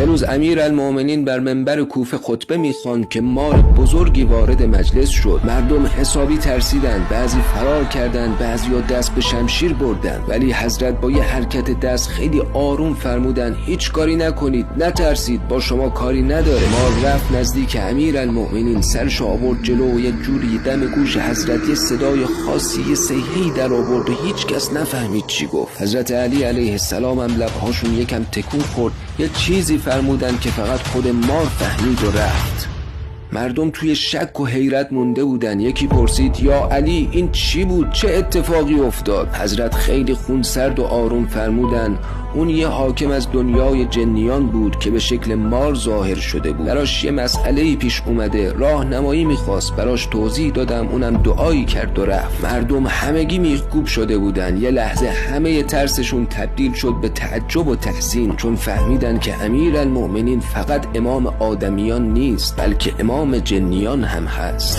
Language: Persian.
یه روز امیرالمومنین بر منبر کوفه خطبه میخواند که مار بزرگی وارد مجلس شد. مردم حسابی ترسیدند، بعضی فرار کردند، بعضیا دست به شمشیر بردند، ولی حضرت با یه حرکت دست خیلی آروم فرمودند هیچ کاری نکنید، نترسید، با شما کاری نداره. مار رفت نزدیک امیرالمومنین، سرش آورد جلو و یه جوری دم گوش حضرت یه صدای خاصی، یه صیحه‌ای در آورد و هیچ کس نفهمید چی گفت. حضرت علی علیه السلام هم لبهاشون یکم تکون خورد، یه چیزی فرمودن که فقط خود مار فهمید و رفت. مردم توی شک و حیرت مونده بودن. یکی پرسید یا علی این چی بود؟ چه اتفاقی افتاد؟ حضرت خیلی خونسرد و آروم فرمودن اون یه حاکم از دنیای جنیان بود که به شکل مار ظاهر شده بود. براش یه مسئله‌ای پیش اومده، راهنمایی میخواست، براش توضیح دادم، اونم دعایی کرد و رفت. مردم همگی میخکوب شده بودن. یه لحظه همه ترسشون تبدیل شد به تعجب و تحسین، چون فهمیدن که امیرالمومنین فقط امام آدمیان نیست، بلکه امام جنیان هم هست.